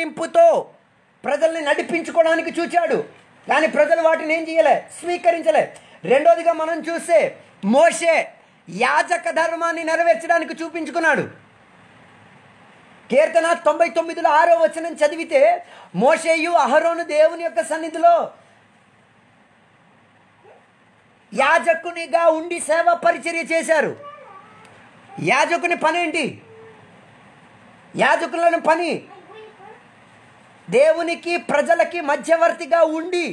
నడిపింపుతో ప్రజల్ని నడిపించుకోవడానికి చూచాడు, కానీ ప్రజలు వాటిని ఏం చేయలే, స్వీకరించలే. రెండోదిగా మనం చూస్తే మోషే యాజక ధర్మాన్ని నెరవేర్చడానికి చూపించుకున్నాడు. కీర్తన 99లో 6వ వచనం చదివితే, మోషేయు అహరోను దేవుని యొక్క సన్నిధిలో యాజకునిగా ఉండి సేవ పరిచర్య చేశారు. యాజకుని పని ఏంటి? యాజకులను పని దేవునికి ప్రజలకి మధ్యవర్తిగా ఉండి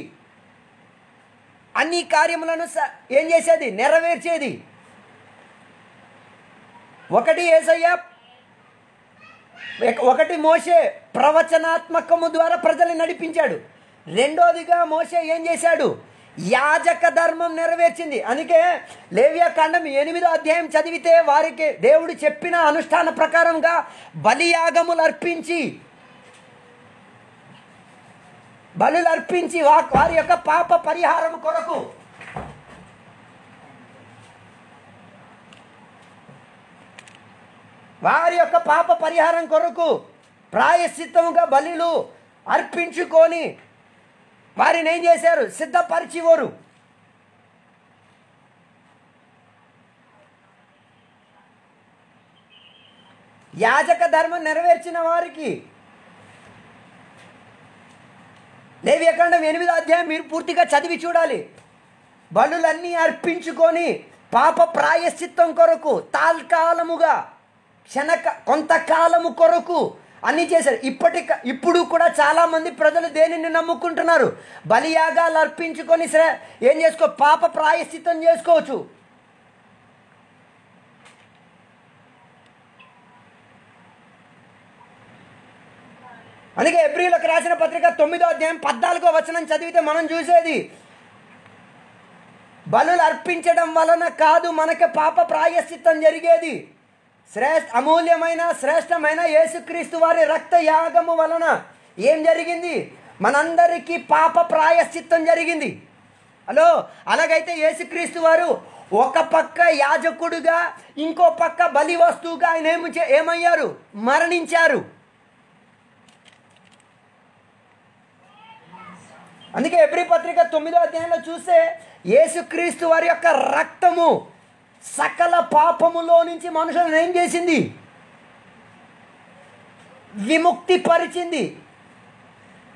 అన్ని కార్యములను ఏం చేసేది, నెరవేర్చేది. ఒకటి మోషే ప్రవచనాత్మకము ద్వారా ప్రజల్ని నడిపించాడు. రెండోదిగా మోషే ఏం చేశాడు, యాజక ధర్మం నెరవేర్చింది. అందుకే లేవియాకాండం 8వ అధ్యాయం చదివితే వారికి దేవుడు చెప్పిన అనుష్ఠాన ప్రకారంగా బలులు అర్పించి వారి యొక్క పాప పరిహారం కొరకు ప్రాయశ్చిత్తముగా బలులు అర్పించుకొని వారిని ఏం చేశారు, సిద్ధపరిచేవారు. యాజక ధర్మం నెరవేర్చిన వారికి లేవియాకాండం 8వ అధ్యాయం మీరు పూర్తిగా చదివి చూడాలి. బలులన్నీ అర్పించుకొని పాప ప్రాయశ్చిత్తం కొరకు తాత్కాలముగా కొంతకాలము కొరకు అన్నీ చేశారు. ఇప్పుడు కూడా చాలామంది ప్రజలు దేనిని నమ్ముకుంటున్నారు, బలియాగాలు అర్పించుకొని ఏం చేసుకో, పాప ప్రాయశ్చిత్తం చేసుకోవచ్చు. అందుకే ఎబ్రీయులకు రాసిన పత్రిక 9వ అధ్యాయం 14వ వచనం చదివితే మనం చూసేది, బలులు అర్పించడం వలన కాదు మనకి పాప ప్రాయశ్చిత్తం జరిగేది, అమూల్యమైన శ్రేష్టమైన యేసుక్రీస్తు వారి రక్త యాగము వలన ఏం జరిగింది, మనందరికీ పాప ప్రాయశ్చిత్తం జరిగింది. అలాగైతే యేసుక్రీస్తు వారు ఒక పక్క యాజకుడుగా ఇంకో పక్క బలి వస్తువుగా ఆయన ఏమయ్యారు, మరణించారు. అందుకే ఎబ్రీ పత్రిక 9వ అధ్యాయంలో చూస్తే యేసుక్రీస్తు వారి యొక్క రక్తము సకల పాపములో నుంచి మనుషులను ఏం చేసింది, విముక్తి పరిచింది.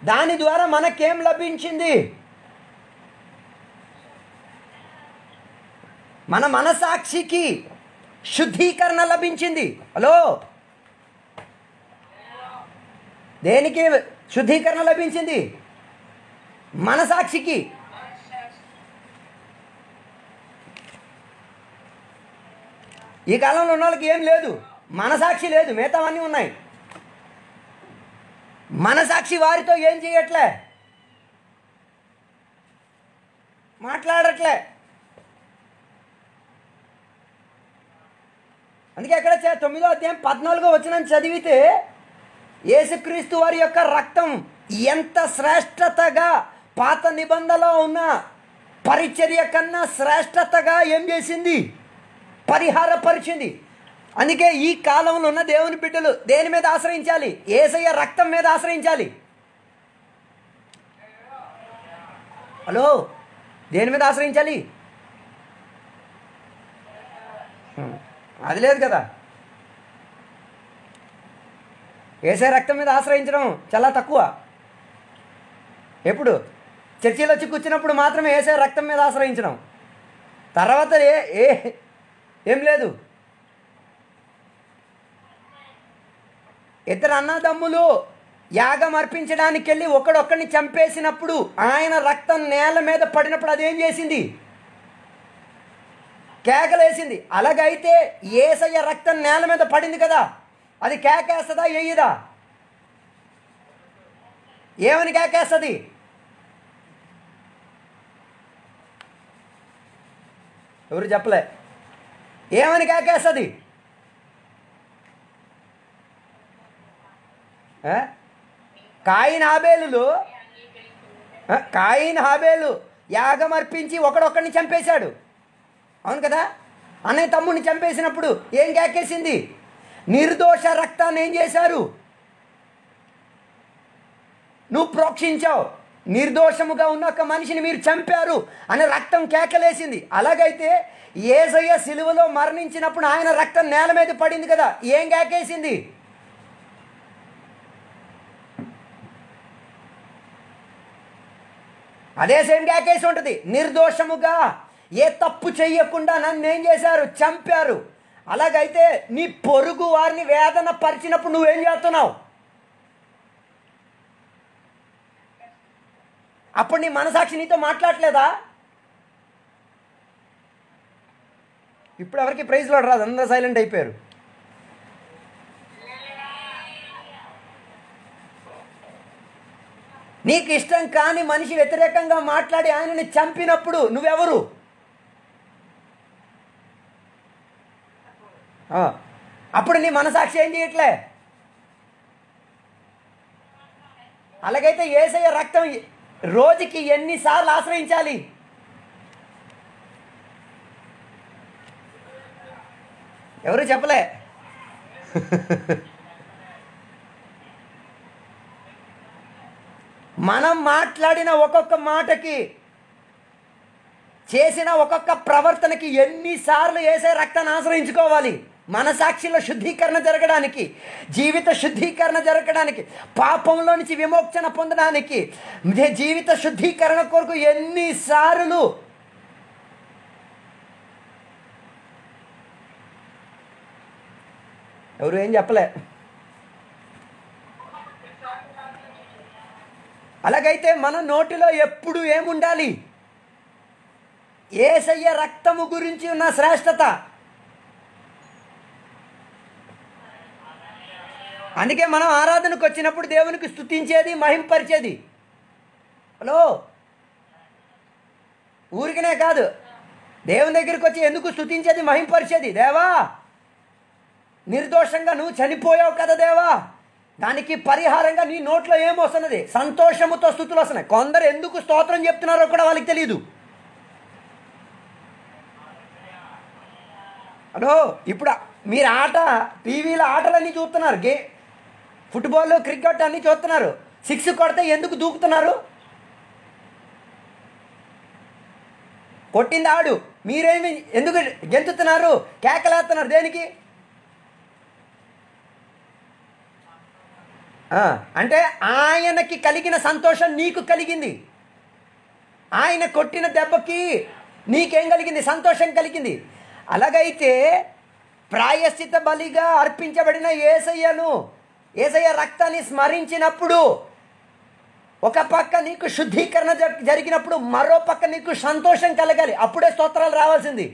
దాని ద్వారా మనకేం లభించింది, మన మనసాక్షికి శుద్ధీకరణ లభించింది. దేనికి శుద్ధీకరణ లభించింది? మనసాక్షికి. ఈ కాలంలో ఉన్న వాళ్ళకి ఏం లేదు, మనసాక్షి లేదు, మిగతావన్నీ ఉన్నాయి. మనసాక్షి వారితో ఏం చేయట్లే, మాట్లాడట్లే. అందుకే అక్కడ 9వ అధ్యాయం 14వ వచనం చదివితే, యేసుక్రీస్తు వారి యొక్క రక్తం ఎంత శ్రేష్టతగా పాత నిబంధనలో ఉన్న పరిచర్య కన్నా శ్రేష్టతగా ఏం చేసింది, పరిహారపరిచింది. అందుకే ఈ కాలంలో ఉన్న దేవుని బిడ్డలు దేని మీద ఆశ్రయించాలి, యేసయ్య రక్తం మీద ఆశ్రయించాలి. దేని మీద ఆశ్రయించాలి? అది లేదు కదా. యేసయ్య రక్తం మీద ఆశ్రయించడం చాలా తక్కువ. ఎప్పుడు చర్చిలో వచ్చి కూర్చున్నప్పుడు మాత్రమే యేసయ్య రక్తం మీద ఆశ్రయించడం, తర్వాత ఏం లేదు. ఇద్దరు అన్నదమ్ములు యాగం అర్పించడానికి వెళ్ళి ఒకడొక్కడిని చంపేసినప్పుడు ఆయన రక్తం నేల మీద పడినప్పుడు అదేం చేసింది, కేకలేసింది. అలాగైతే యేసయ్య రక్తం నేల మీద పడింది కదా, అది కేకేస్తుందా, వేయదా? ఏమని కేకేస్తుంది? ఎవరు చెప్పలే. ఏమని కేకేస్తుంది? కాయిన్ హాబేలు యాగం అర్పించి ఒకడొక్కడిని చంపేశాడు, అవును కదా. అన్నయ్య తమ్ముడిని చంపేసినప్పుడు ఏం కేకేసింది? నిర్దోష రక్తాన్ని ఏం చేశారు? నువ్వు ప్రోక్షించావు, నిర్దోషముగా ఉన్న ఒక మనిషిని మీరు చంపారు అని రక్తం కేకలేసింది. అలాగైతే యేసయ్య సిలువలో మరణించినప్పుడు ఆయన రక్తం నేల మీద పడింది కదా, ఏం కేకేసింది? అదే సేమ్ కేకేసి ఉంటుంది. నిర్దోషముగా ఏ తప్పు చెయ్యకుండా నన్ను ఏం చేశారు? చంపారు. అలాగైతే నీ పొరుగు వారిని వేదన పరిచినప్పుడు నువ్వేం చేస్తున్నావు? అప్పుడు నీ మనసాక్షి నీతో మాట్లాడలేదా? ఇప్పుడు ఎవరికి ప్రైజ్ లార్డ్ రాదు, అందరూ సైలెంట్ అయిపోయారు. నీకు ఇష్టం కాని మనిషి వ్యతిరేకంగా మాట్లాడి ఆయనని చంపినప్పుడు నువ్వెవరు? అప్పుడు నీ మనసాక్షి ఏం చేయట్లే. అలాగైతే యేసయ్య రక్తం రోజుకి ఎన్నిసార్లు ఆశ్రయించాలి? ఎవరు చెప్పలే. మనం మాట్లాడిన ఒక్కొక్క మాటకి, చేసిన ఒక్కొక్క ప్రవర్తనకి ఎన్నిసార్లు యేసయ్య రక్తాన్ని ఆశ్రయించుకోవాలి? మనసాక్షిలో శుద్ధీకరణ జరగడానికి, జీవిత శుద్ధీకరణ జరగడానికి, పాపంలో నుంచి విమోచన పొందడానికి, జీవిత శుద్ధీకరణ కొరకు ఎన్నిసార్లు ఎవరు ఏం చెప్పలే. అలాగైతే మన నోటిలో ఎప్పుడు ఏముండాలి? యేసయ్య రక్తము గురించి ఉన్న శ్రేష్టత. అందుకే మనం ఆరాధనకు వచ్చినప్పుడు దేవునికి స్తుతించేది, మహింపరిచేది. హలో, ఊరికనే కాదు, దేవుని దగ్గరికి వచ్చి ఎందుకు స్తుతించేది, మహింపరిచేది? దేవా, నిర్దోషంగా నువ్వు చనిపోయావు కదా దేవా, దానికి పరిహారంగా నీ నోట్లో ఏమొస్తున్నది? సంతోషముతో స్తుతులు వస్తున్నాయి. కొందరు ఎందుకు స్తోత్రం చెప్తున్నారో కూడా వాళ్ళకి తెలియదు. హలో, ఇప్పుడు మీరు టీవీలో ఆటలన్నీ చూస్తున్నారు, ఫుట్బాల్, క్రికెట్ అన్నీ చూస్తున్నారు. 6 కొడితే ఎందుకు దూకుతున్నారు? కొట్టింది ఆడు, మీరేమి ఎందుకు గెంతుతున్నారు, కేకలేస్తున్నారు? దేనికి? అంటే ఆయనకి కలిగిన సంతోషం నీకు కలిగింది. ఆయన కొట్టిన దెబ్బకి నీకేం కలిగింది? సంతోషం కలిగింది. అలాగైతే ప్రాయశ్చిత బలిగా అర్పించబడిన యేసయ్య రక్తాన్ని స్మరించినప్పుడు ఒక పక్క నీకు శుద్ధీకరణ జరిగినప్పుడు మరో పక్క నీకు సంతోషం కలగాలి. అప్పుడే స్తోత్రాలు రావాల్సింది.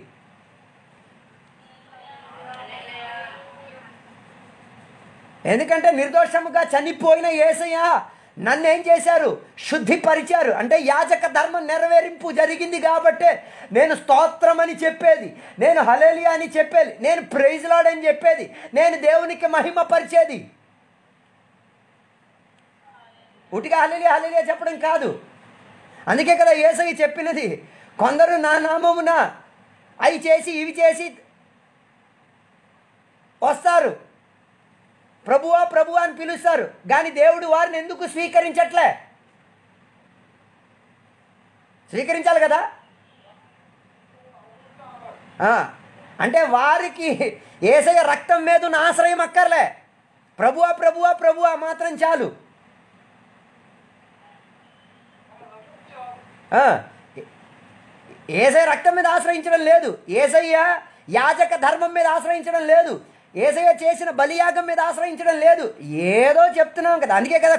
ఎందుకంటే నిర్దోషముగా చనిపోయిన యేసయ్య నన్ను ఏం చేశారు? శుద్ధిపరిచారు. అంటే యాజక ధర్మం నెరవేరింపు జరిగింది కాబట్టి నేను స్తోత్రం అని చెప్పేది, నేను హల్లెలూయా అని చెప్పేది, నేను ప్రైజ్ లార్డ్ అని చెప్పేది, నేను దేవునికి మహిమ పరిచేది. ఉటిగా హల్లెలూయా హల్లెలూయా చెప్పడం కాదు. అందుకే కదా యేసయ్య చెప్పినది, కొందరు నా నామమున అవి చేసి ఇవి చేసి వస్తారు, ప్రభువా ప్రభువా అని పిలుస్తారు, కానీ దేవుడు వారిని ఎందుకు స్వీకరించట్లే? స్వీకరించాలి కదా. అంటే వారికి యేసయ్య రక్తం మీద ఉన్న ఆశ్రయం అక్కర్లే, ప్రభువా ప్రభువా ప్రభువా మాత్రం చాలు. యేసయ్య రక్తం మీద ఆశ్రయించడం లేదు, యేసయ్య యాజక ధర్మం మీద ఆశ్రయించడం లేదు, యేసయ్య చేసిన బలియాగం మీద ఆశ్రయించడం లేదు. ఏదో చెప్తున్నాం కదా. అందుకే కదా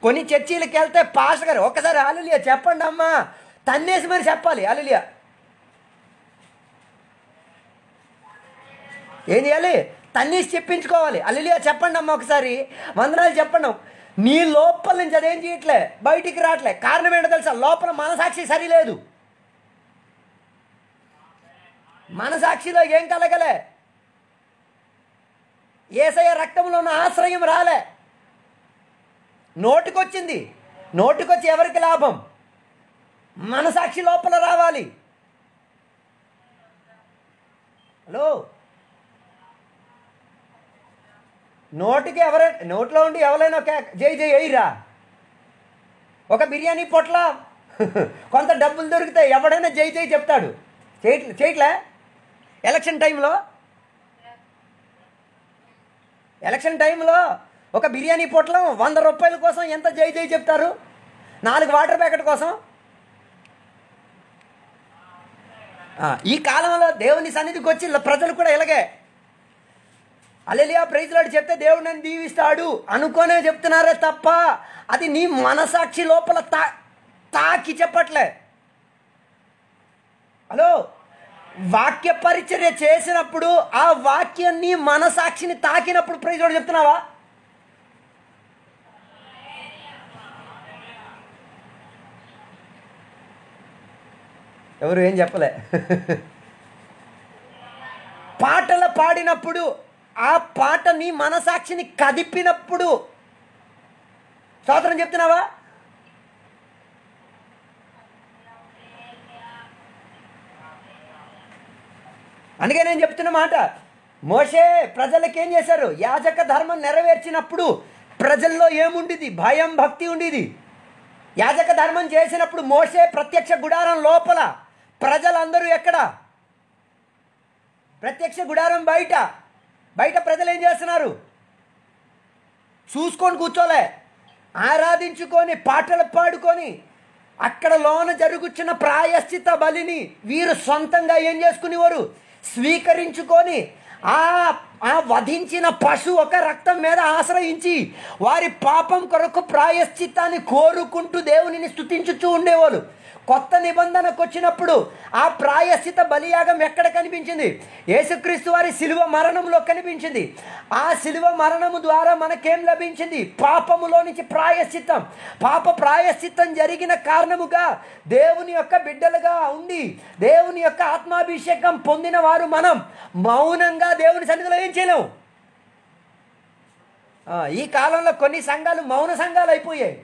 కొన్ని చర్చీలకు వెళ్తే పాస్టర్ గారు ఒక్కసారి హల్లెలూయా చెప్పండి అమ్మా, తన్నేసి మరి చెప్పాలి హల్లెలూయా. ఏం చేయాలి? తన్నేసి చెప్పించుకోవాలి. హల్లెలూయా చెప్పండి అమ్మ, ఒకసారి వందనాలు చెప్పండి. నీ లోపల నుంచి అదేం చేయట్లే, బయటికి రావట్లే. కారణం ఏంటో తెలుసా? లోపల మనసాక్షి సరిలేదు. మనసాక్షిలో ఏం కలగలే? యేసయ్య రక్తంలో ఉన్న ఆశ్రయం రాలే. నోటికొచ్చింది, నోటికొచ్చి ఎవరికి లాభం? మనసాక్షి లోపల రావాలి. హలో, నోటికి నోట్లో ఉండి ఎవరైనా జై జై అయ్యిరా, ఒక బిర్యానీ పొట్ల కొంత డబ్బులు దొరికితే ఎవడైనా జై జై చెప్తాడు. చేయట్లే? ఎలక్షన్ టైంలో ఒక బిర్యానీ పొట్లం 100 రూపాయల కోసం ఎంత జై జై చెప్తారు? 4 వాటర్ ప్యాకెట్ కోసం. ఈ కాలంలో దేవుని సన్నిధికి వచ్చి ప్రజలు కూడా ఇలాగే హల్లెలూయా ప్రైజ్ లార్డ్ చెప్తే దేవుడు నన్ను దీవిస్తాడు అనుకోనే చెప్తున్నారే తప్ప అది నీ మనసాక్షి లోపల తాకి చెప్పట్లే. హలో, వాక్య పరిచర్య చేసినప్పుడు ఆ వాక్యం నీ మనసాక్షిని తాకినప్పుడు ప్రైజ్ లార్డ్ చెప్తున్నావా? ఎవరు ఏం చెప్పలే. పాటలు పాడినప్పుడు ఆ పాట నీ మనసాక్షిని కదిపినప్పుడు స్తోత్రం చెప్తున్నావా? అందుకే నేను చెప్తున్న మాట, మోషే ప్రజలకు ఏం చేశారు? యాజక ధర్మం నెరవేర్చినప్పుడు ప్రజల్లో ఏముండేది? భయం, భక్తి ఉండేది. యాజక ధర్మం చేసినప్పుడు మోషే ప్రత్యక్ష గుడారం లోపల, ప్రజలందరూ ఎక్కడ? ప్రత్యక్ష గుడారం బయట. బయట ప్రజలు ఏం చేస్తున్నారు? చూసుకొని కూర్చోలే, ఆరాధించుకొని పాటలు పాడుకొని అక్కడ లోన జరుగుతున్న ప్రాయశ్చిత బలిని వీరు సొంతంగా ఏం చేసుకునేవారు? స్వీకరించుకొని ఆ వధించిన పశువు ఒక రక్తం మీద ఆశ్రయించి వారి పాపం కొరకు ప్రాయశ్చిత్తాన్ని కోరుకుంటూ దేవునిని స్తుతించుతూ ఉండేవాళ్ళు. కొత్త నిబంధనకు వచ్చినప్పుడు ఆ ప్రాయశ్చిత బలియాగం ఎక్కడ కనిపించింది? యేసుక్రీస్తు వారి శిలువ మరణంలో కనిపించింది. ఆ శిలువ మరణము ద్వారా మనకేం లభించింది? పాపములో నుంచి ప్రాయశ్చిత్తం. పాప ప్రాయశ్చిత్తం జరిగిన కారణముగా దేవుని యొక్క బిడ్డలుగా ఉండి దేవుని యొక్క ఆత్మాభిషేకం పొందిన వారు మనం మౌనంగా దేవుని సన్నిధిలో ఏం చేయలేము. ఈ కాలంలో కొన్ని సంఘాలు మౌన సంఘాలు అయిపోయాయి.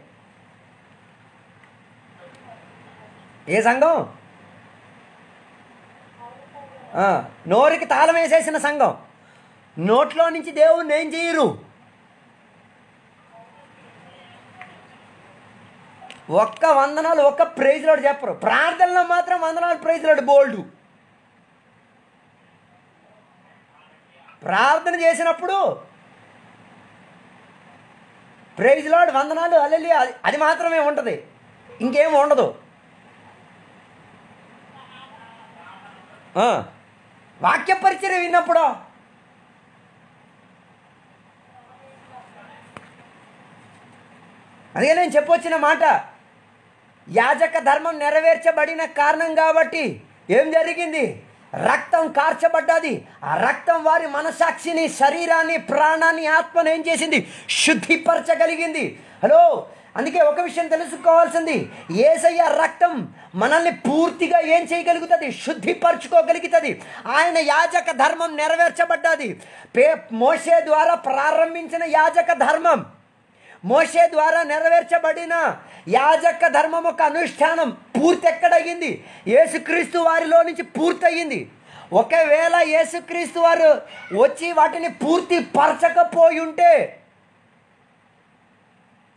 ఏ సంఘం? నోరికి తాళం వేసేసిన సంఘం. నోట్లో నుంచి దేవుణ్ణి ఏం చేయరు. ఒక్క వందనాలు, ఒక్క ప్రైజ్ లార్డ్ చెప్పరు. ప్రార్థనలో మాత్రం వందనాలు, ప్రైజ్ లార్డ్ బోల్డు. ప్రార్థన చేసినప్పుడు ప్రైజ్ లార్డ్, వందనాలు, హల్లెలూయా అది మాత్రమే ఉంటుంది, ఇంకేం ఉండదు. వాక్య పరిచర్య విన్నప్పుడు అదే నేను చెప్పొచ్చిన మాట, యాజక ధర్మం నెరవేర్చబడిన కారణం కాబట్టి ఏం జరిగింది? రక్తం కార్చబడ్డది. ఆ రక్తం వారి మనసాక్షిని, శరీరాన్ని, ప్రాణాన్ని, ఆత్మను ఏం చేసింది? శుద్ధిపరచగలిగింది. హలో, అందుకే ఒక విషయం తెలుసుకోవాల్సింది, యేసయ్య రక్తం మనల్ని పూర్తిగా ఏం చేయగలుగుతుంది? శుద్ధిపరచుకోగలుగుతుంది. ఆయన యాజక ధర్మం నెరవేర్చబడ్డది. మోషే ద్వారా ప్రారంభించిన యాజక ధర్మం, మోషే ద్వారా నెరవేర్చబడిన యాజక ధర్మం ఒక అనుష్ఠానం పూర్తి ఎక్కడయ్యింది? యేసుక్రీస్తు వారిలో నుంచి పూర్తయింది. ఒకవేళ యేసుక్రీస్తు వారు వచ్చి వాటిని పూర్తి పరచకపోయి ఉంటే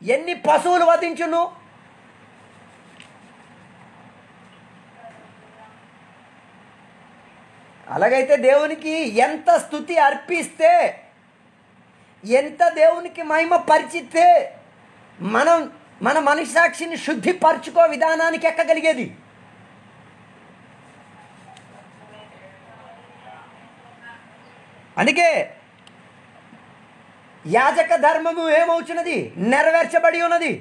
ఎన్ని పశువులు వధించును? అలాగైతే దేవునికి ఎంత స్తుతి అర్పిస్తే, ఎంత దేవునికి మహిమ పరిచితే మన మనసాక్షిని శుద్ధిపరచుకో విధానానికి ఎక్కగలిగేది. అందుకే యాజక ధర్మము ఏమవుతున్నది? నెరవేర్చబడి ఉన్నది.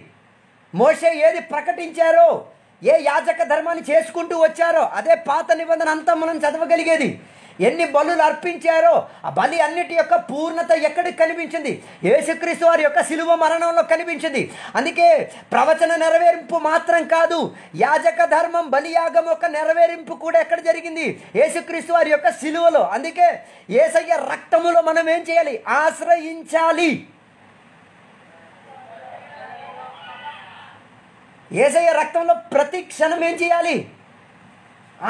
మోషే ఏది ప్రకటించారో, ఏ యాజక ధర్మాన్ని చేసుకుంటూ వచ్చారో అదే పాత నిబంధన అంతా మనం చదవగలిగేది. ఎన్ని బలులు అర్పించారో ఆ బలి అన్నిటి యొక్క పూర్ణత ఎక్కడికి కనిపించింది? యేసుక్రీస్తు వారి యొక్క శిలువ మరణంలో కనిపించింది. అందుకే ప్రవచన నెరవేరింపు మాత్రం కాదు, యాజక ధర్మం బలియాగం యొక్క నెరవేరింపు కూడా ఎక్కడ జరిగింది? యేసుక్రీస్తు వారి యొక్క శిలువలో. అందుకే యేసయ్య రక్తములో మనం ఏం చేయాలి? ఆశ్రయించాలి. యేసయ్య రక్తంలో ప్రతి క్షణం ఏం చేయాలి?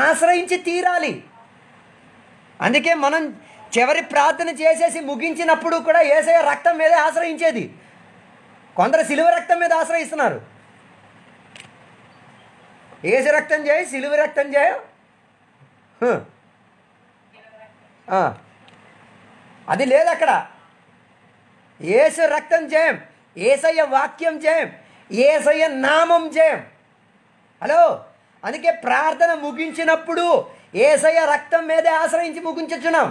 ఆశ్రయించి తీరాలి. అందుకే మనం చివరి ప్రార్థన చేసేసి ముగించినప్పుడు కూడా యేసయ్య రక్తం మీదే ఆశ్రయించేది. కొందరు సిలువ రక్తం మీద ఆశ్రయిస్తున్నారు. ఏసు రక్తం చేయి, సిలువ రక్తం చేయ, అది లేదు అక్కడ. ఏసు రక్తం చేయం, ఏసయ్య వాక్యం చేయం, ఏసయ్య నామం చేయం. హలో, అందుకే ప్రార్థన ముగించినప్పుడు ఏసయ్య రక్తం మీదే ఆశ్రయించి ముగించుచున్నాం.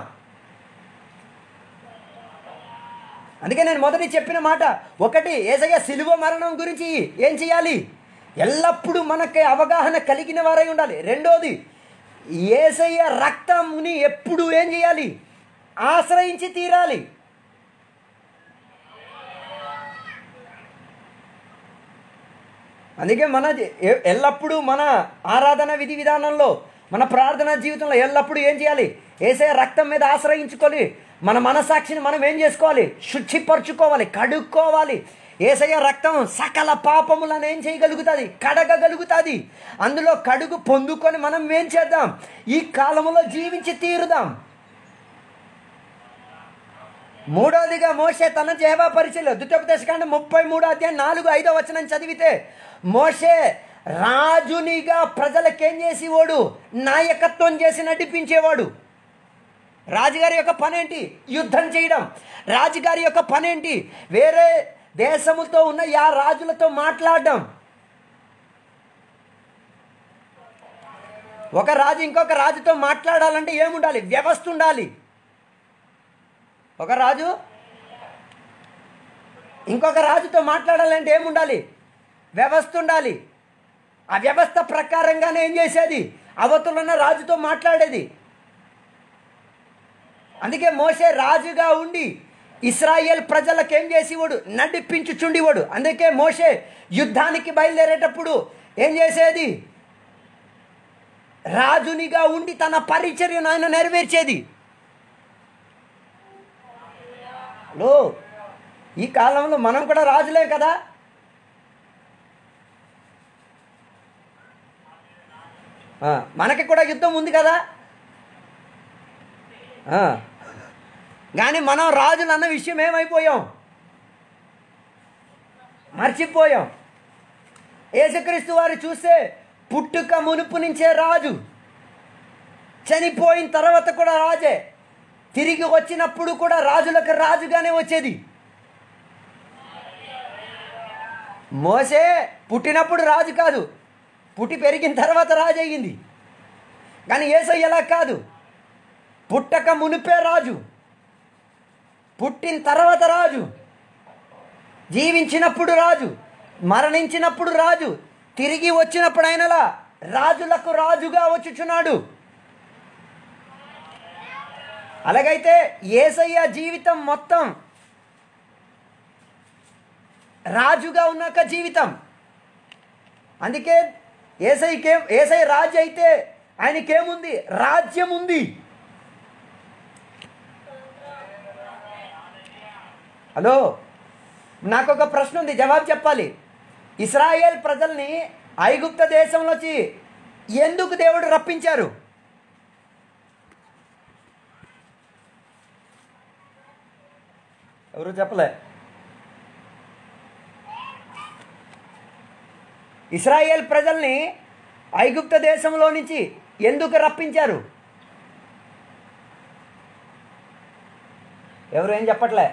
అందుకే నేను మొదటి చెప్పిన మాట ఒకటి, ఏసయ్య సిలువ మరణం గురించి ఏం చేయాలి, ఎల్లప్పుడూ మనకి అవగాహన కలిగిన వారై ఉండాలి. రెండోది, ఏసయ్య రక్తంని ఎప్పుడు ఏం చేయాలి, ఆశ్రయించి తీరాలి. అందుకే ఎల్లప్పుడూ మన ఆరాధన విధి విధానంలో, మన ప్రార్థనా జీవితంలో ఎల్లప్పుడూ ఏం చేయాలి, ఏసయ్య రక్తం మీద ఆశ్రయించుకొని మన మనసాక్షిని మనం ఏం చేసుకోవాలి, శుచిపరచుకోవాలి, కడుక్కోవాలి. ఏసయ్య రక్తం సకల పాపములను ఏం చేయగలుగుతుంది, కడగగలుగుతుంది. అందులో కడుగు పొందుకొని మనం ఏం చేద్దాం, ఈ కాలంలో జీవించి తీరుదాం. మూడోదిగా మోషే తన యెహోవా పరిచర్యలో ద్వితీయోపదేశకాండం 33:4-5 చదివితే, మోషే రాజునిగా ప్రజలకేం చేసేవాడు, నాయకత్వం చేసి నడిపించేవాడు. రాజుగారి యొక్క పనేంటి, యుద్ధం చేయడం. రాజుగారి యొక్క పనేంటి, వేరే దేశముతో ఉన్న యా రాజులతో మాట్లాడడం. ఒక రాజు ఇంకొక రాజుతో మాట్లాడాలంటే ఏముండాలి, వ్యవస్థ ఉండాలి. ఒక రాజు ఇంకొక రాజుతో మాట్లాడాలంటే ఏముండాలి, వ్యవస్థ ఉండాలి. ఆ వ్యవస్థ ప్రకారంగానే ఏం చేసేది, అవతలున్న రాజుతో మాట్లాడేది. అందుకే మోషే రాజుగా ఉండి ఇశ్రాయేల్ ప్రజలకు ఏం చేసేవాడు, నడిపించుచుండేవాడు. అందుకే మోషే యుద్ధానికి బయలుదేరేటప్పుడు ఏం చేసేది, రాజునిగా ఉండి తన పరిచర్యను ఆయన నెరవేర్చేది. లో ఈ కాలంలో మనం కూడా రాజులే కదా. మనకి కూడా యుద్ధం ఉంది కదా. కానీ మనం రాజులు అన్న విషయం ఏమైపోయాం, మర్చిపోయాం. యేసుక్రీస్తు వారు చూస్తే పుట్టుక మునుపు నుంచే రాజు, చనిపోయిన తర్వాత కూడా రాజే, తిరిగి వచ్చినప్పుడు కూడా రాజులకు రాజుగానే వచ్చేది. మోసే పుట్టినప్పుడు రాజు కాదు, పుట్టి పెరిగిన తర్వాత రాజు అయ్యింది. కానీ యేసయ్య ఎలా కాదు, పుట్టక మునిపే రాజు, పుట్టిన తర్వాత రాజు, జీవించినప్పుడు రాజు, మరణించినప్పుడు రాజు, తిరిగి వచ్చినప్పుడు ఆయనలా రాజులకు రాజుగా వచ్చుచున్నాడు. అలాగైతే యేసయ్య జీవితం మొత్తం రాజుగా ఉన్నాక జీవితం. అందుకే యేసయ్య రాజు అయితే ఆయనకేముంది, రాజ్యం ఉంది. హలో, నాకు ఒక ప్రశ్న ఉంది, జవాబు చెప్పాలి. ఇశ్రాయేల్ ప్రజల్ని ఐగుప్త దేశంలోంచి ఎందుకు దేవుడు రప్పించారు? ఎవరు చెప్పలే. ఇశ్రాయేల్ ప్రజల్ని ఐగుప్త దేశంలో నుంచి ఎందుకు రప్పించారు? ఎవరు ఏం చెప్పట్లే.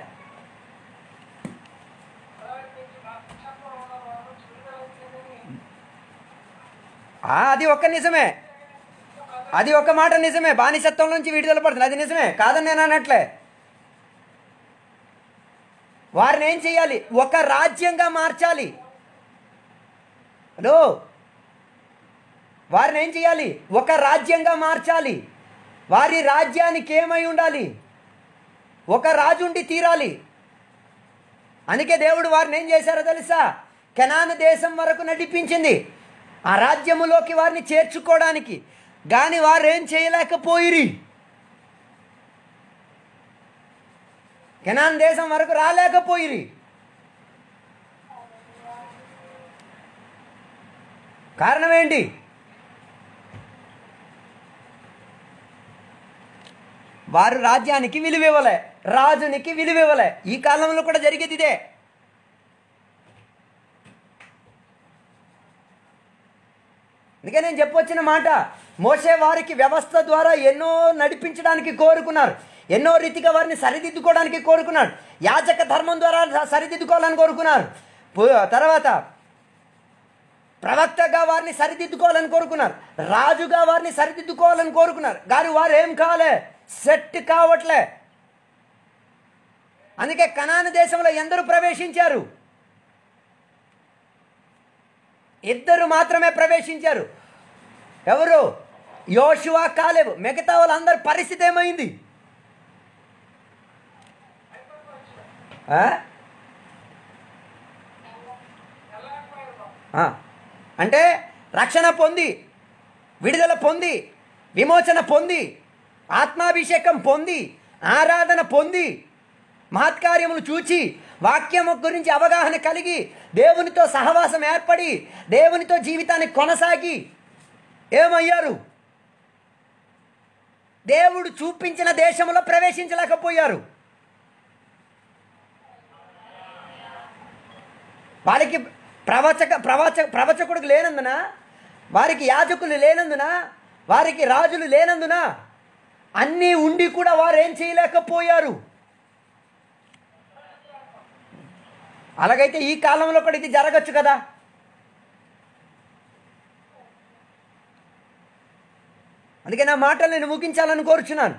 అది ఒక్క నిజమే, అది ఒక మాట నిజమే. బానిసత్వం నుంచి విడుదల పడుతుంది, అది నిజమే, కాదని నేను అనట్లే. వారిని ఏం చేయాలి, ఒక రాజ్యంగా మార్చాలి. హలో, వారిని ఏం చేయాలి, ఒక రాజ్యంగా మార్చాలి. వారి రాజ్యానికి ఏమై ఉండాలి, ఒక రాజు ఉండి తీరాలి. అందుకే దేవుడు వారిని ఏం చేశారో తెలుసా, కెనాను దేశం వరకు నడిపించింది, ఆ రాజ్యములోకి వారిని చేర్చుకోవడానికి. కానీ వారు ఏం చేయలేకపోయిరి, కెనాన్ దేశం వరకు రాలేకపోయిరి. కారణం ఏంటి? వారు రాజ్యానికి విలువివ్వలే, రాజునికి విలువివ్వలే. ఈ కాలంలో కూడా జరిగేది ఇదే. అందుకే నేను చెప్పొచ్చిన మాట, మోషే వారికి వ్యవస్థ ద్వారా ఎన్నో నడిపించడానికి కోరుకున్నారు, ఎన్నో రీతిగా వారిని సరిదిద్దుకోవడానికి కోరుకున్నాడు. యాజక ధర్మం ద్వారా సరిదిద్దుకోవాలని కోరుకున్నారు. తర్వాత ప్రవక్తగా వారిని సరిదిద్దుకోవాలని కోరుకున్నారు, రాజుగా వారిని సరిదిద్దుకోవాలని కోరుకున్నారు. కానీ వారు ఏం కాలే, సెట్ కావట్లే. అందుకే కనాను దేశంలో ఎందరూ ప్రవేశించారు? 2 మాత్రమే ప్రవేశించారు. ఎవరు? యోషువ, కాలేబు. మిగతా వాళ్ళందరి పరిస్థితి ఏమైంది? అంటే రక్షణ పొంది, విడుదల పొంది, విమోచన పొంది, ఆత్మాభిషేకం పొంది, ఆరాధన పొంది, మహత్కార్యములు చూచి, వాక్యము గురించి అవగాహన కలిగి, దేవునితో సహవాసం ఏర్పడి, దేవునితో జీవితాన్ని కొనసాగి ఏమయ్యారు? దేవుడు చూపించిన దేశంలో ప్రవేశించలేకపోయారు. వారికి ప్రవచకుడు లేనందున, వారికి యాజకులు లేనందున, వారికి రాజులు లేనందున, అన్నీ ఉండి కూడా వారు ఏం చేయలేకపోయారు. అలాగైతే ఈ కాలంలో కూడా ఇది జరగచ్చు కదా. అందుకే నా మాటలు నేను ముగించాలని కోరుచున్నాను.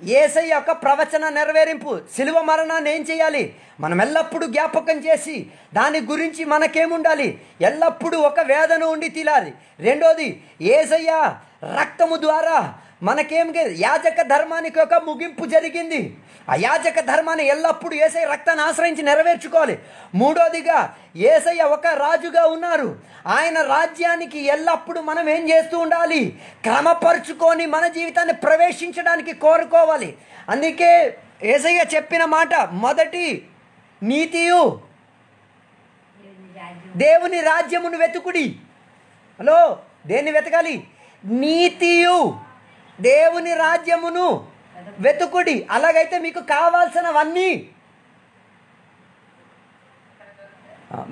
యేసయ్య యొక్క ప్రవచన నెరవేరింపు, శిలువ మరణాన్ని ఏం చేయాలి? మనం ఎల్లప్పుడూ జ్ఞాపకం చేసి దాని గురించి మనకేముండాలి? ఎల్లప్పుడూ ఒక వేదన ఉండి తీరాలి. రెండోది, యేసయ్య రక్తము ద్వారా మనకేం, యాజక ధర్మానికి ఒక ముగింపు జరిగింది. ఆ యాజక ధర్మాన్ని ఎల్లప్పుడూ యేసయ్య రక్తాన్ని ఆశ్రయించి నెరవేర్చుకోవాలి. మూడోదిగా, యేసయ్య ఒక రాజుగా ఉన్నారు. ఆయన రాజ్యానికి ఎల్లప్పుడూ మనం ఏం చేస్తూ ఉండాలి? క్రమపరుచుకొని మన జీవితాన్ని ప్రవేశించడానికి కోరుకోవాలి. అందుకే యేసయ్య చెప్పిన మాట, మొదటి నీతియు దేవుని రాజ్యమును వెతుకుడి. హలో, దేన్ని వెతకాలి? నీతియు దేవుని రాజ్యమును వెతుకుడి. అలాగైతే మీకు కావాల్సినవన్నీ.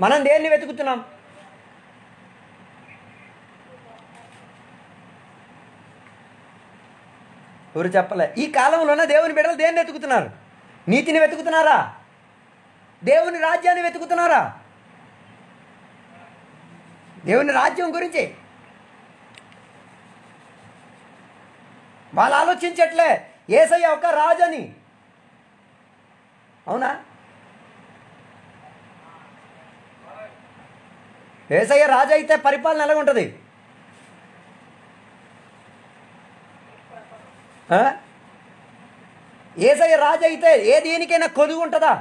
మనం దేన్ని వెతుకుతున్నాం? ఎవరు చెప్పలే. ఈ కాలంలోనే దేవుని బిడ్డలు దేన్ని వెతుకుతున్నారు? నీతిని వెతుకుతున్నారా? దేవుని రాజ్యాన్ని వెతుకుతున్నారా? దేవుని రాజ్యం గురించి వాళ్ళు ఆలోచించట్లే. యేసయ్య ఒక రాజని. అవునా? యేసయ్య రాజు అయితే పరిపాలన ఎలాగ ఉంటుంది? యేసయ్య రాజు అయితే ఏ దేనికైనా కొదువు ఉంటుందా?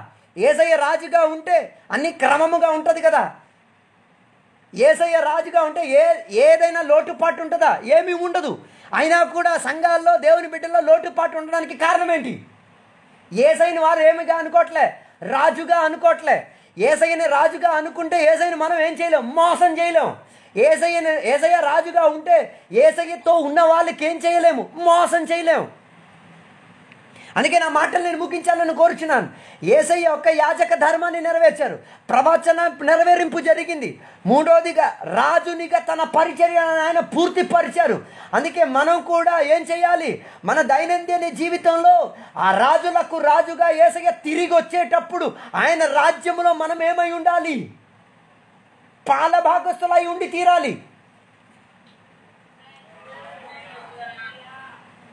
యేసయ్య రాజుగా ఉంటే అన్ని క్రమముగా ఉంటుంది కదా. యేసయ్య రాజుగా ఉంటే ఏదైనా లోటుపాటు ఉంటుందా? ఏమీ ఉండదు. అయినా కూడా సంఘాల్లో, దేవుని బిడ్డల్లో లోటుపాటు ఉండడానికి కారణం ఏంటి? యేసయ్యని వారు ఏమిగా అనుకోవట్లే, రాజుగా అనుకోవట్లే. యేసయ్యని రాజుగా అనుకుంటే యేసయ్యని మనం ఏం చేయలేం? మోసం చేయలేం. యేసయ్య రాజుగా ఉంటే యేసయ్యతో ఉన్న వాళ్ళకి ఏం చేయలేము? మోసం చేయలేము. అందుకే నా మాటలు నేను ముగించాలని కోరుచున్నాను. యేసయ్య యొక్క యాజక ధర్మాన్ని నెరవేర్చారు, ప్రవచన నెరవేరింపు జరిగింది. మూడోదిగా, రాజునిగా తన పరిచర్యను ఆయన పూర్తి పరిచారు. అందుకే మనం కూడా ఏం చేయాలి? మన దైనందిన జీవితంలో ఆ రాజులకు రాజుగా యేసయ్య తిరిగి వచ్చేటప్పుడు ఆయన రాజ్యంలో మనం ఏమై ఉండాలి? పాల భాగస్థులై ఉండి తీరాలి.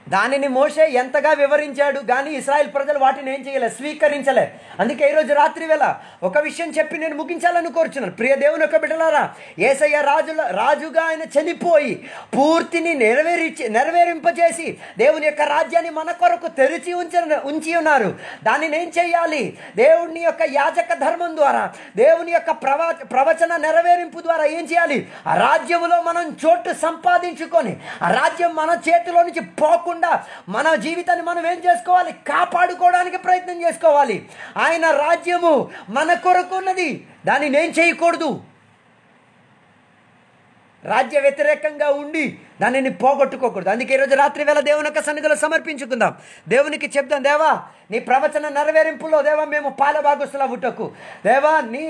దానిని మోషే ఎంతగా వివరించాడు, కానీ ఇశ్రాయేల్ ప్రజలు వాటిని ఏం చేయలే, స్వీకరించలే. అందుకే ఈరోజు రాత్రి వేళ ఒక విషయం చెప్పి నేను ముగించాలని కోరుచున్నాను. ప్రియ దేవుని యొక్క బిడ్డలారా, యేసయ్య రాజుగా ఆయన చనిపోయి పూర్తిని నెరవేరింపజేసి దేవుని యొక్క రాజ్యాన్ని మన కొరకు తెరిచి ఉంచి ఉన్నారు. దానిని ఏం చేయాలి? దేవుని యొక్క యాజక ధర్మం ద్వారా, దేవుని యొక్క ప్రవచన నెరవేరింపు ద్వారా ఏం చేయాలి? ఆ రాజ్యములో మనం చోటు సంపాదించుకొని, ఆ రాజ్యం మన చేతిలో నుంచి పోకుండా మన జీవితాన్ని మనం ఏం చేసుకోవాలి? కాపాడుకోవడానికి ప్రయత్నం చేసుకోవాలి. ఆయన రాజ్యము మన కొరకు ఉన్నది, దాన్ని నేను చేయకూడదు. రాజ్య వ్యతిరేకంగా ఉండి దానిని పోగొట్టుకోకూడదు. అందుకే ఈరోజు రాత్రి వేళ దేవుని యొక్క సన్నిధిలో సమర్పించుకుందాం. దేవునికి చెప్దాం, దేవా నీ ప్రవచన నెరవేరింపులో దేవా మేము పాలభాగస్తులు అవ్వుటకు, దేవా నీ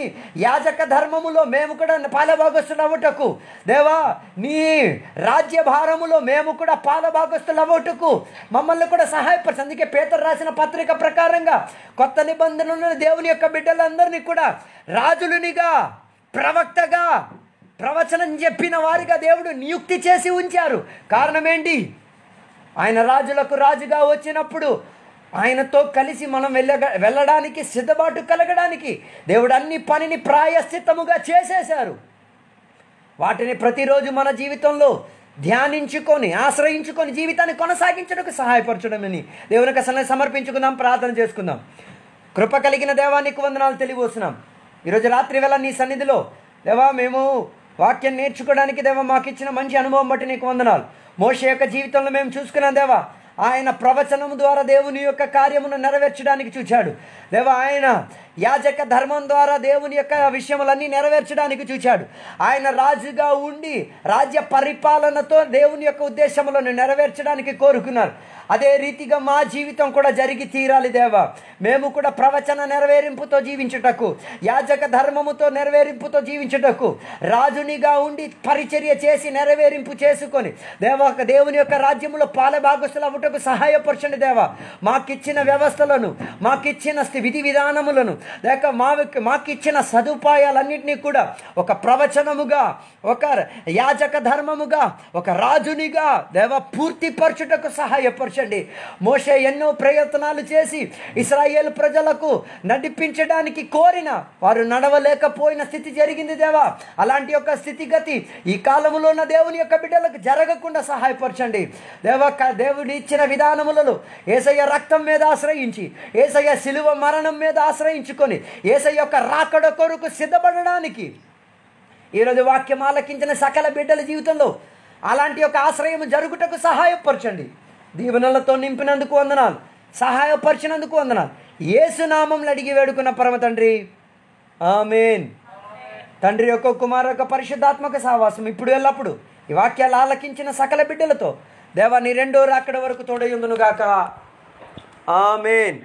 యాజక ధర్మములో మేము కూడా పాలభాగస్తులు అవ్వుటకు, దేవా నీ రాజ్య భారములో మేము కూడా పాలభాగస్తులు అవ్వుటకు మమ్మల్ని కూడా సహాయపరచు. అందుకే పేతురు రాసిన పత్రిక ప్రకారంగా కొత్త నిబంధనలను దేవుని యొక్క బిడ్డలందరినీ కూడా రాజులునిగా, ప్రవక్తగా, ప్రవచనం చెప్పిన వారిగా దేవుడు నియుక్తి చేసి ఉంచారు. కారణం ఏంటి? ఆయన రాజులకు రాజుగా వచ్చినప్పుడు ఆయనతో కలిసి మనం వెళ్ళడానికి సిద్ధపాటు కలగడానికి దేవుడు అన్ని పనిని ప్రాయశ్చిత్తముగా చేసేశారు. వాటిని ప్రతిరోజు మన జీవితంలో ధ్యానించుకొని, ఆశ్రయించుకొని జీవితాన్ని కొనసాగించడానికి సహాయపరచడమని దేవునికి అసలు సమర్పించుకుందాం, ప్రార్థన చేసుకుందాం. కృప కలిగిన దేవానికి వందనాలు తెలియవస్తున్నాం. ఈరోజు రాత్రి వేళ నీ సన్నిధిలో దేవా మేము వాక్యం నేర్చుకోవడానికి దేవా మాకు ఇచ్చిన మంచి అనుభవం బట్టి నీకు వందనాలు. మోషే యొక్క జీవితంలో మేము చూసుకున్నాం దేవా, ఆయన ప్రవచనం ద్వారా దేవుని యొక్క కార్యమును నెరవేర్చడానికి చూచాడు దేవా. ఆయన యాజక ధర్మం ద్వారా దేవుని యొక్క విషయములన్నీ నెరవేర్చడానికి చూచాడు. ఆయన రాజుగా ఉండి రాజ్య పరిపాలనతో దేవుని యొక్క ఉద్దేశములను నెరవేర్చడానికి కోరుకున్నారు. అదే రీతిగా మా జీవితం కూడా జరిగి తీరాలి దేవా. మేము కూడా ప్రవచన నెరవేరింపుతో జీవించుటకు, యాజక ధర్మముతో నెరవేరింపుతో జీవించుటకు, రాజునిగా ఉండి పరిచర్య చేసి నెరవేరింపు చేసుకొని దేవా దేవుని యొక్క రాజ్యములో పాలభాగస్తులు అవ్వటకు సహాయపరచండి దేవా. మాకిచ్చిన వ్యవస్థలను, మాకిచ్చిన విధి విధానములను, లేక మాకిచ్చిన సదుపాయాలన్నింటినీ కూడా ఒక ప్రవచనముగా, ఒక యాజక ధర్మముగా, ఒక రాజునిగా దేవా పూర్తిపరచుటకు సహాయపరచండి. మోషే ఎన్నో ప్రయత్నాలు చేసి ఇశ్రాయేలు ప్రజలకు నడిపించడానికి కోరిన వారు నడవలేకపోయిన స్థితి జరిగింది దేవా. అలాంటి యొక్క స్థితిగతి ఈ కాలంలో ఉన్న దేవుని యొక్క బిడ్డలకు జరగకుండా సహాయపరచండి దేవా. దేవుడు ఇచ్చిన విధానములలో యేసయ్య రక్తం మీద ఆశ్రయించి, యేసయ్య శిలువ మరణం మీద ఆశ్రయించుకొని యేసయ్య యొక్క రాకడ కొరకు సిద్ధపడడానికి ఈరోజు వాక్యం ఆలకించిన సకల బిడ్డల జీవితంలో అలాంటి యొక్క ఆశ్రయం జరుగుటకు సహాయపరచండి. దీవెనలతో నింపినందుకు వందనాలు, సహాయపరిచినందుకు వందనాలు. యేసు నామములో అడిగి వేడుకున్న పరమ తండ్రి, ఆమేన్. తండ్రి యొక్క, కుమారు యొక్క, పరిశుద్ధాత్మక సహవాసం ఇప్పుడు ఎల్లప్పుడు ఈ వాక్యాలు ఆలకించిన సకల బిడ్డలతో దేవా నీ రెండో రాకడ వరకు తోడయుందును గాక. ఆమేన్.